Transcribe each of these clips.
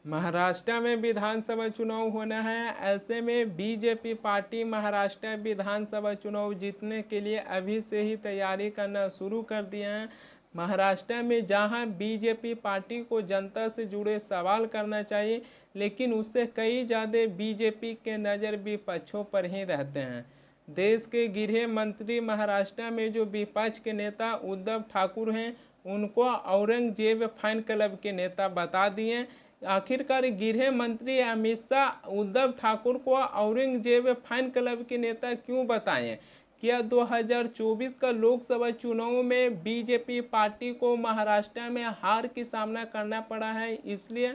महाराष्ट्र में विधानसभा चुनाव होना है। ऐसे में बीजेपी पार्टी महाराष्ट्र विधानसभा चुनाव जीतने के लिए अभी से ही तैयारी करना शुरू कर दिए हैं। महाराष्ट्र में जहां बीजेपी पार्टी को जनता से जुड़े सवाल करना चाहिए, लेकिन उससे कई ज़्यादा बीजेपी के नज़र विपक्षों पर ही रहते हैं। देश के गृह मंत्री महाराष्ट्र में जो विपक्ष के नेता उद्धव ठाकुर हैं, उनको औरंगजेब फैन क्लब के नेता बता दिए। आखिरकार गृह मंत्री अमित शाह उद्धव ठाकुर को औरंगजेब फैन क्लब के नेता क्यों बताएं? क्या 2024 का लोकसभा चुनाव में बीजेपी पार्टी को महाराष्ट्र में हार की सामना करना पड़ा है, इसलिए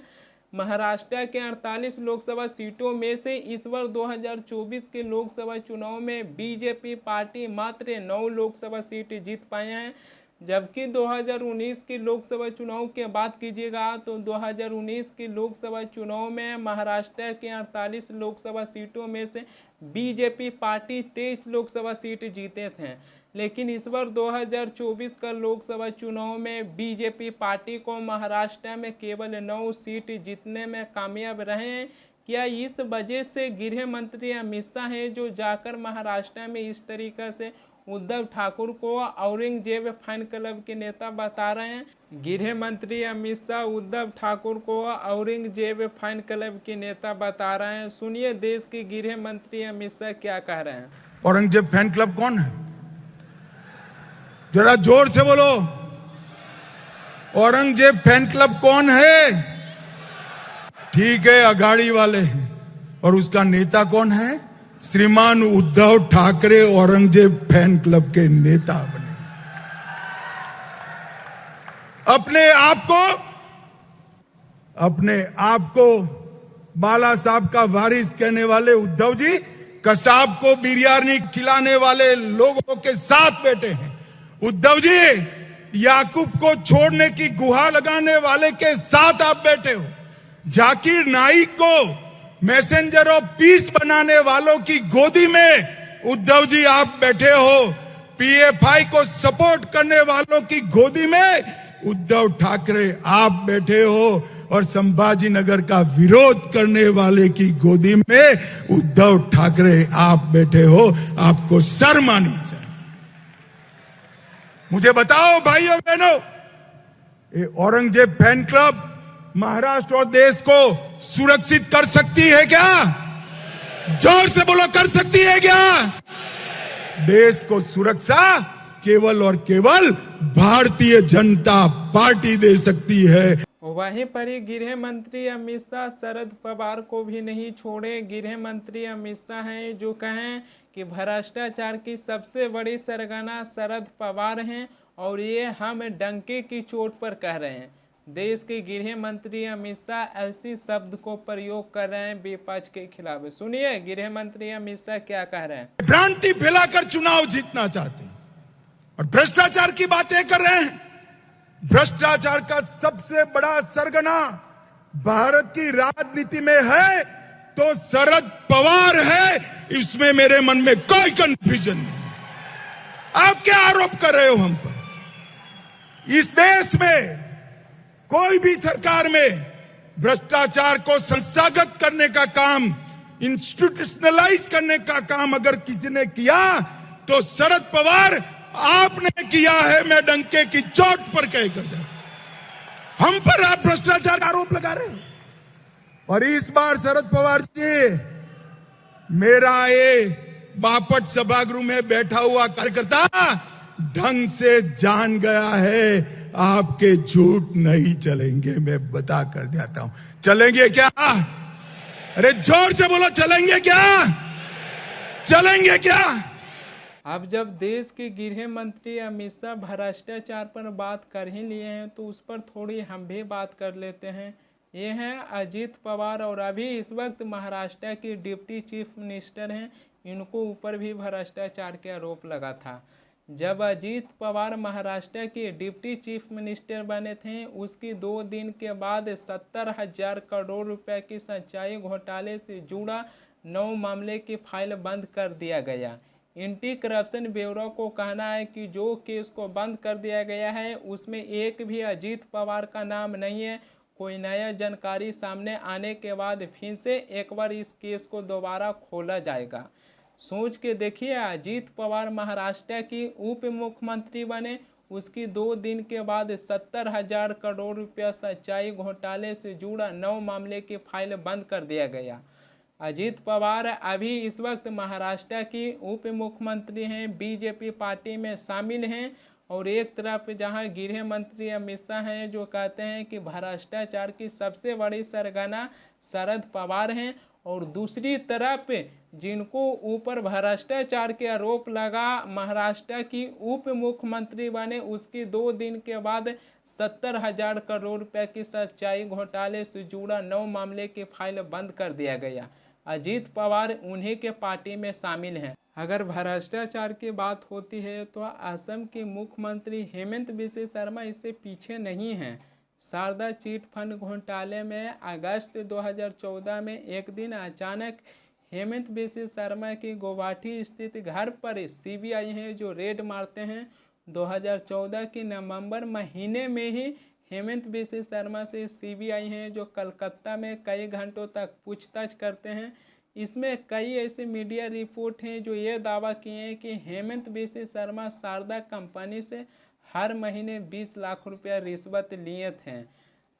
महाराष्ट्र के 48 लोकसभा सीटों में से इस बार 2024 के लोकसभा चुनाव में बीजेपी पार्टी मात्र 9 लोकसभा सीट जीत पाए हैं। जबकि 2019 के लोकसभा चुनाव की बात कीजिएगा तो 2019 के लोकसभा चुनाव में महाराष्ट्र के 48 लोकसभा सीटों में से बीजेपी पार्टी 23 लोकसभा सीट जीते थे। लेकिन इस बार 2024 का लोकसभा चुनाव में बीजेपी पार्टी को महाराष्ट्र में केवल 9 सीट जीतने में कामयाब रहे हैं। क्या इस वजह से गृह मंत्री अमित शाह हैं जो जाकर महाराष्ट्र में इस तरीके से उद्धव ठाकुर को औरंगजेब फैन क्लब के नेता बता रहे हैं? गृह मंत्री अमित शाह उद्धव ठाकुर को औरंगजेब फैन क्लब के नेता बता रहे हैं। सुनिए देश के गृह मंत्री अमित शाह क्या कह रहे हैं। औरंगजेब फैन क्लब कौन है? जरा जोर से बोलो, औरंगजेब फैन क्लब कौन है? ठीक है, अघाड़ी वाले हैं। और उसका नेता कौन है? श्रीमान उद्धव ठाकरे औरंगजेब फैन क्लब के नेता बने। अपने आप को बाला साहब का वारिस कहने वाले उद्धव जी कसाब को बिरयानी खिलाने वाले लोगों के साथ बैठे हैं। उद्धव जी याकूब को छोड़ने की गुहार लगाने वाले के साथ आप बैठे हो। जाकिर नाइक को मैसेंजर ऑफ पीस बनाने वालों की गोदी में उद्धव जी आप बैठे हो। पीएफआई को सपोर्ट करने वालों की गोदी में उद्धव ठाकरे आप बैठे हो। और संभाजी नगर का विरोध करने वाले की गोदी में उद्धव ठाकरे आप बैठे हो। आपको शर्म आनी चाहिए। मुझे बताओ भाइयों बहनों, ये औरंगजेब फैन क्लब महाराष्ट्र और देश को सुरक्षित कर सकती है क्या? जोर से बोलो, कर सकती है क्या? देश को सुरक्षा केवल और केवल भारतीय जनता पार्टी दे सकती है। वहीं पर ही गृह मंत्री अमित शाह शरद पवार को भी नहीं छोड़े। गृह मंत्री अमित शाह हैं जो कहें कि भ्रष्टाचार की सबसे बड़ी सरगना शरद पवार हैं और ये हम डंके की चोट पर कह रहे हैं। देश के गृह मंत्री अमित शाह ऐसी शब्द को प्रयोग कर रहे हैं विपक्ष के खिलाफ। सुनिए गृह मंत्री अमित शाह क्या कह रहे हैं। भ्रांति फैलाकर चुनाव जीतना चाहते हैं और भ्रष्टाचार की बातें कर रहे हैं। भ्रष्टाचार का सबसे बड़ा सरगना भारत की राजनीति में है तो शरद पवार है। इसमें मेरे मन में कोई कंफ्यूजन नहीं। आप क्या आरोप कर रहे हो हम पर? इस देश में कोई भी सरकार में भ्रष्टाचार को संस्थागत करने का काम, इंस्टीट्यूशनलाइज करने का काम अगर किसी ने किया तो शरद पवार आपने किया है। मैं डंके की चोट पर कह कर जाता। हम पर आप भ्रष्टाचार का आरोप लगा रहे हो। और इस बार शरद पवार जी, मेरा ये बापट सभागृह में बैठा हुआ कार्यकर्ता ढंग से जान गया है आपके झूठ नहीं चलेंगे। मैं बता कर जाता हूं, चलेंगे क्या? अरे जोर से बोलो, चलेंगे क्या? चलेंगे क्या? अब जब देश के गृह मंत्री अमित शाह भ्रष्टाचार पर बात कर ही लिए हैं तो उस पर थोड़ी हम भी बात कर लेते हैं। ये हैं अजीत पवार और अभी इस वक्त महाराष्ट्र के डिप्टी चीफ मिनिस्टर हैं। इनको ऊपर भी भ्रष्टाचार के आरोप लगा था। जब अजीत पवार महाराष्ट्र के डिप्टी चीफ मिनिस्टर बने थे, उसकी 2 दिन के बाद 70,000 करोड़ रुपए की सच्चाई घोटाले से जुड़ा 9 मामले की फाइल बंद कर दिया गया। एंटी करप्शन ब्यूरो को कहना है कि जो केस को बंद कर दिया गया है उसमें एक भी अजीत पवार का नाम नहीं है। कोई नया जानकारी सामने आने के बाद फिर से एक बार इस केस को दोबारा खोला जाएगा। सोच के देखिए, अजीत पवार महाराष्ट्र की उप मुख्यमंत्री बने, उसकी 2 दिन के बाद 70,000 करोड़ रुपया सच्चाई घोटाले से जुड़ा 9 मामले की फाइल बंद कर दिया गया। अजीत पवार अभी इस वक्त महाराष्ट्र की उप मुख्यमंत्री हैं, बीजेपी पार्टी में शामिल हैं, और एक तरफ जहां गृह मंत्री अमित शाह हैं जो कहते हैं कि भ्रष्टाचार की सबसे बड़ी सरगना शरद पवार हैं, और दूसरी तरफ जिनको ऊपर भ्रष्टाचार के आरोप लगा, महाराष्ट्र की उप मुख्यमंत्री बने, उसकी 2 दिन के बाद 70,000 करोड़ रुपए की सच्चाई घोटाले से जुड़ा 9 मामले की फाइल बंद कर दिया गया। अजीत पवार उन्हीं के पार्टी में शामिल हैं। अगर भ्रष्टाचार की बात होती है तो असम के मुख्यमंत्री हेमंत बिस्वा शर्मा इससे पीछे नहीं हैं। शारदा चिट फंड घोटाले में अगस्त 2014 में एक दिन अचानक हेमंत बिस्वा शर्मा की गुवाहाटी स्थित घर पर सीबीआई है जो रेड मारते हैं। 2014 की नवंबर महीने में ही हेमंत बिस्वा शर्मा से सीबीआई है जो कलकत्ता में कई घंटों तक पूछताछ करते हैं। इसमें कई ऐसे मीडिया रिपोर्ट हैं जो ये दावा किए हैं कि हेमंत बिस्वा शर्मा शारदा कंपनी से हर महीने 20 लाख रुपया रिश्वत लिए थे।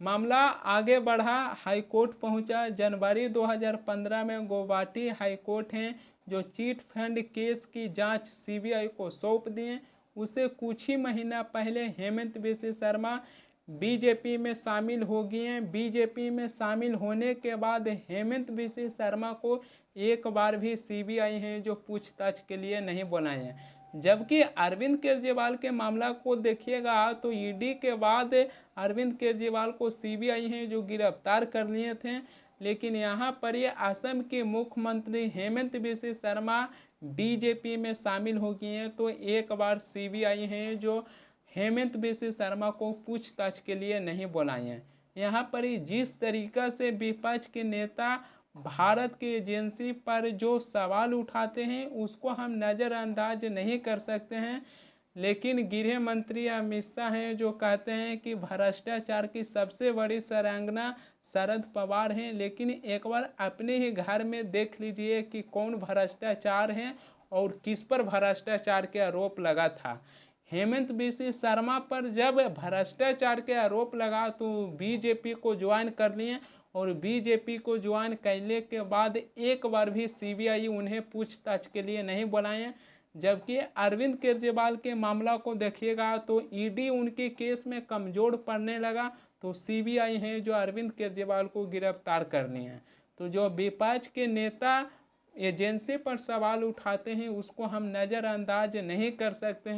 मामला आगे बढ़ा, हाईकोर्ट पहुंचा। जनवरी 2015 में गुवाहाटी हाईकोर्ट है जो चिट फंड केस की जांच सीबीआई को सौंप दिए। उसे कुछ ही महीना पहले हेमंत बिस्वा शर्मा बीजेपी में शामिल हो गए हैं। बीजेपी में शामिल होने के बाद हेमंत बिस्वा शर्मा को एक बार भी सीबीआई है जो पूछताछ के लिए नहीं बुलाए हैं। जबकि अरविंद केजरीवाल के मामला को देखिएगा तो ईडी के बाद अरविंद केजरीवाल को सीबीआई है जो गिरफ्तार कर लिए थे, लेकिन यहाँ पर ये असम के मुख्यमंत्री हेमंत बिस्वा शर्मा बीजेपी में शामिल हो गए हैं, तो एक बार सीबीआई है जो हेमंत बिस्वा शर्मा को पूछताछ के लिए नहीं बुलाए हैं। यहाँ पर जिस तरीका से विपक्ष के नेता भारत की एजेंसी पर जो सवाल उठाते हैं उसको हम नज़रअंदाज नहीं कर सकते हैं, लेकिन गृह मंत्री अमित शाह हैं जो कहते हैं कि भ्रष्टाचार की सबसे बड़ी सरंगना शरद पवार हैं। लेकिन एक बार अपने ही घर में देख लीजिए कि कौन भ्रष्टाचार है और किस पर भ्रष्टाचार के आरोप लगा था। हेमंत बिस्वा शर्मा पर जब भ्रष्टाचार के आरोप लगा तो बीजेपी को ज्वाइन कर लिए, और बीजेपी को ज्वाइन करने के बाद एक बार भी सीबीआई उन्हें पूछताछ के लिए नहीं बुलाए। जबकि अरविंद केजरीवाल के मामला को देखिएगा तो ईडी उनके केस में कमज़ोर पड़ने लगा, तो सीबीआई है जो अरविंद केजरीवाल को गिरफ्तार करनी है। तो जो विपक्ष के नेता एजेंसी पर सवाल उठाते हैं उसको हम नज़रअंदाज नहीं कर सकते हैं।